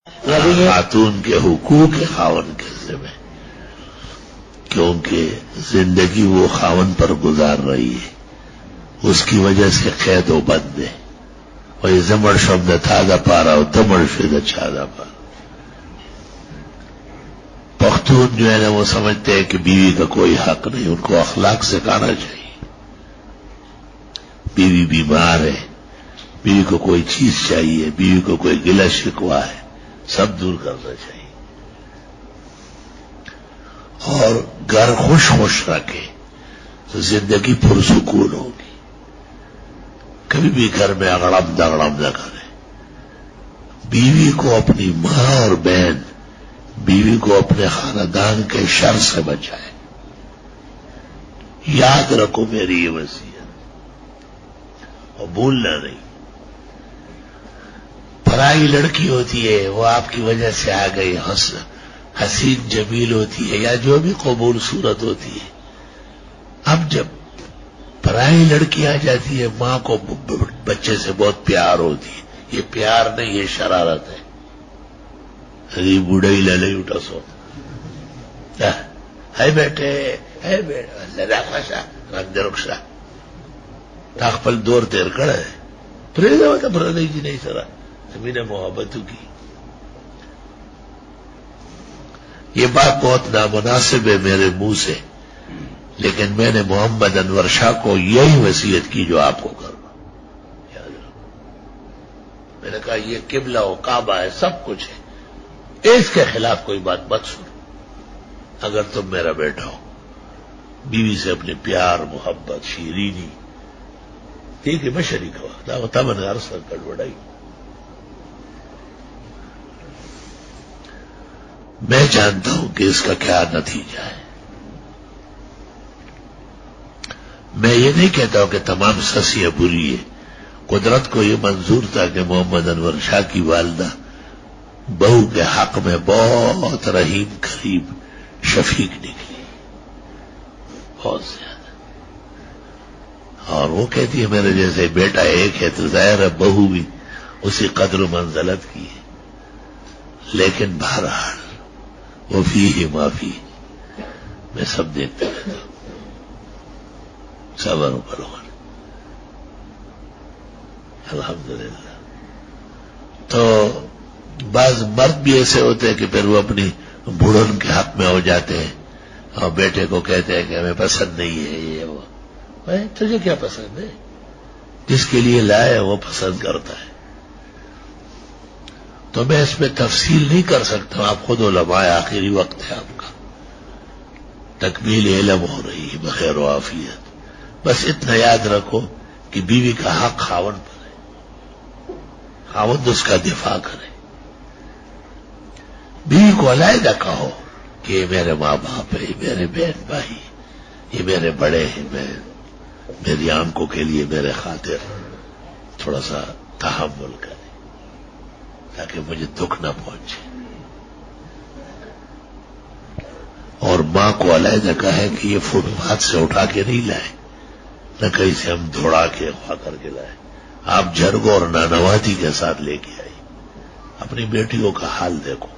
خاتون کے حقوق خاون کے ذمہ، کیونکہ زندگی وہ خاون پر گزار رہی ہے، اس کی وجہ سے قید و بند ہے. اور یہ زمر شبد تھا دا پارا اور دمر شد چھادا پارا. پختون جو ہے نا وہ سمجھتے ہیں کہ بیوی کا کوئی حق نہیں، ان کو اخلاق سکھانا چاہیے. بیوی بیمار ہے، بیوی کو کوئی چیز چاہیے، بیوی کو کوئی گلہ شکوا ہے، سب دور کرنا چاہیے. اور گھر خوش خوش رکھے تو زندگی پرسکون ہوگی. کبھی بھی گھر میں اگڑم دگڑم نہ کرے. بیوی کو اپنی ماں اور بہن، بیوی کو اپنے خاندان کے شر سے بچائے. یاد رکھو میری یہ وصیت اور بھولنا نہیں. پرائی لڑکی ہوتی ہے، وہ آپ کی وجہ سے آ گئی، حسین جمیل ہوتی ہے یا جو بھی قبول صورت ہوتی ہے. اب جب پرائی لڑکی آ جاتی ہے، ماں کو بچے سے بہت پیار ہوتی ہے. یہ پیار نہیں، یہ شرارت ہے. ارے بوڑھا ہی لے اٹھا سو ہے بیٹے ہے بیٹا خوشا رنگ رخشا تاخ پل دور تیر کڑا ہے پریدا ہوتا پردئی جی نہیں سرا زمین محبتوں کی. یہ بات بہت نامناسب ہے میرے منہ سے، لیکن میں نے محمد انور شاہ کو یہی وصیت کی جو آپ کو کرنا. یاد رکھو، میں نے کہا یہ قبلہ و کعبہ ہے، سب کچھ ہے، اس کے خلاف کوئی بات مت سنو. اگر تم میرا بیٹا ہو، بیوی سے اپنے پیار محبت شیرینی ٹھیک ہے، میں شریک ہوا تھا میں نے عرض کر بڑھائی. میں جانتا ہوں کہ اس کا کیا نتیجہ ہے. میں یہ نہیں کہتا ہوں کہ تمام سسیاں بری ہے. قدرت کو یہ منظور تھا کہ محمد انور شاہ کی والدہ بہو کے حق میں بہت رحیم قریب شفیق نکلی، بہت زیادہ. اور وہ کہتی ہے میرے جیسے بیٹا ایک ہے تو ظاہر ہے بہو بھی اسی قدر و منزلت کی ہے. لیکن بہرحال وہ فی ہی معافی، میں سب دیکھتا رہتا ہوں. صبر کرو الحمدللہ. تو بعض مرد بھی ایسے ہوتے ہیں کہ پھر وہ اپنی بوڑھن کے حق میں ہو جاتے ہیں اور بیٹے کو کہتے ہیں کہ ہمیں پسند نہیں ہے یہ وہ. بھائی تجھے کیا پسند ہے؟ جس کے لیے لائے وہ پسند کرتا ہے. تو میں اس میں تفصیل نہیں کر سکتا ہوں، آپ خود علماء، آخری وقت ہے آپ کا، تکمیل علم ہو رہی ہے بخیر و عافیت. بس اتنا یاد رکھو کہ بیوی کا حق خاوند پر ہے، خاوند اس کا دفاع کرے. بیوی کو علیحدہ کہو کہ یہ میرے ماں باپ ہے، یہ میرے بہن بھائی، یہ میرے بڑے ہیں، میری آنکھوں کے لیے میرے خاطر تھوڑا سا تحمل کرے تاکہ مجھے دکھ نہ پہنچے. اور ماں کو علیحدہ کہے کہ یہ فٹ پاتھ سے اٹھا کے نہیں لائے، نہ کہیں سے ہم دوڑا کے خواہ کر کے لائے. آپ جھرگوں اور نانوادی کے ساتھ لے کے آئی. اپنی بیٹیوں کا حال دیکھو،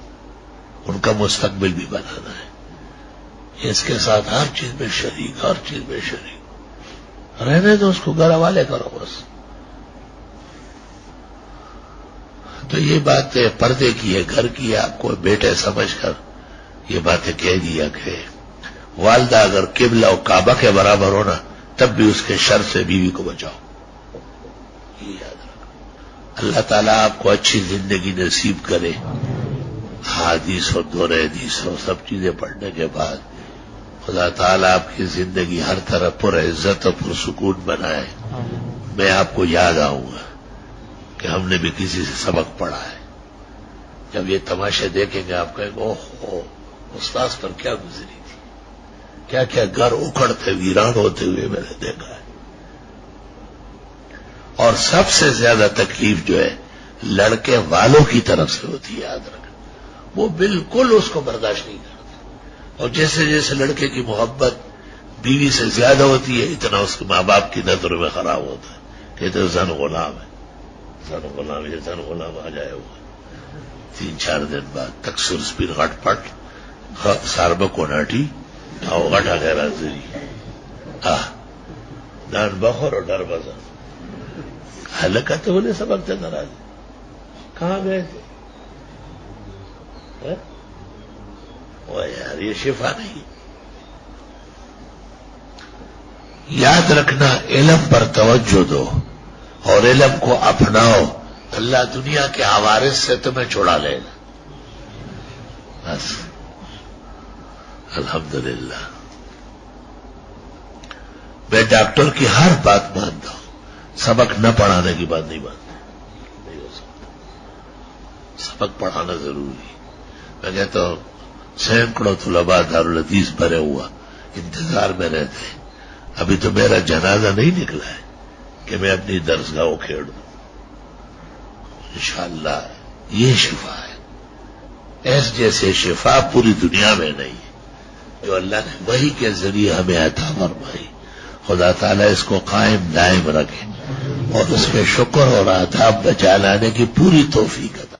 ان کا مستقبل بھی بنانا ہے. اس کے ساتھ ہر چیز میں شریک، ہر چیز میں شریک رہنے دو، اس کو گھر حوالے کرو بس. تو یہ بات پردے کی ہے، گھر کی ہے. آپ کو بیٹے سمجھ کر یہ باتیں کہہ دیا کہ والدہ اگر قبلہ و کعبہ کے برابر ہونا تب بھی اس کے شر سے بیوی کو بچاؤ. یہ یاد رکھو. اللہ تعالیٰ آپ کو اچھی زندگی نصیب کرے. حدیث اور دور حدیث اور سب چیزیں پڑھنے کے بعد خدا تعالیٰ آپ کی زندگی ہر طرح پر عزت اور پرسکون بنائے. میں آپ کو یاد آؤں گا کہ ہم نے بھی کسی سے سبق پڑھا ہے. جب یہ تماشے دیکھیں گے آپ کہیں گے اوہ استاذ پر کیا گزری تھی، کیا کیا گھر اکھڑتے ویران ہوتے ہوئے میں نے دیکھا ہے. اور سب سے زیادہ تکلیف جو ہے لڑکے والوں کی طرف سے ہوتی ہے. یاد رکھنا، وہ بالکل اس کو برداشت نہیں کرتے. اور جیسے جیسے لڑکے کی محبت بیوی سے زیادہ ہوتی ہے اتنا اس کے ماں باپ کی نظروں میں خراب ہوتا ہے. کہتے زن غلام ہے، زن غلام، یہ زن غلام آ جائے ہوا. 3-4 دن بعد تکسر سپین غٹ پٹ ساربه کوناټي او غټه غیر حاضری نان بخور اور ڈر بزا حلقت ہونے سبق سے ناراض کہاں گئے تھے وہ یار یہ شفا نہیں. یاد رکھنا علم پر توجہ دو اور علم کو اپناؤ, اللہ دنیا کے عوارض سے تمہیں چھڑا لے گا. بس الحمدللہ میں ڈاکٹر کی ہر بات مانتا ہوں, سبق نہ پڑھانے کی بات نہیں مانتا, نہیں ہو سکتا. سبق پڑھانا ضروری. میں کہتا ہوں سینکڑوں طلباء دارالحدیث بھرے ہوا انتظار میں رہتے ہیں, ابھی تو میرا جنازہ نہیں نکلا ہے کہ میں اپنی درسگاہ کو کھیڑ دوں. انشاءاللہ یہ شفا ہے, ایس جیسے شفا پوری دنیا میں نہیں ہے جو اللہ نے وحی کے ذریعے ہمیں عطا فرمائی. خدا تعالیٰ اس کو قائم دائم رکھے اور اس پہ شکر اور آداب بچا لانے کی پوری توفیق عطا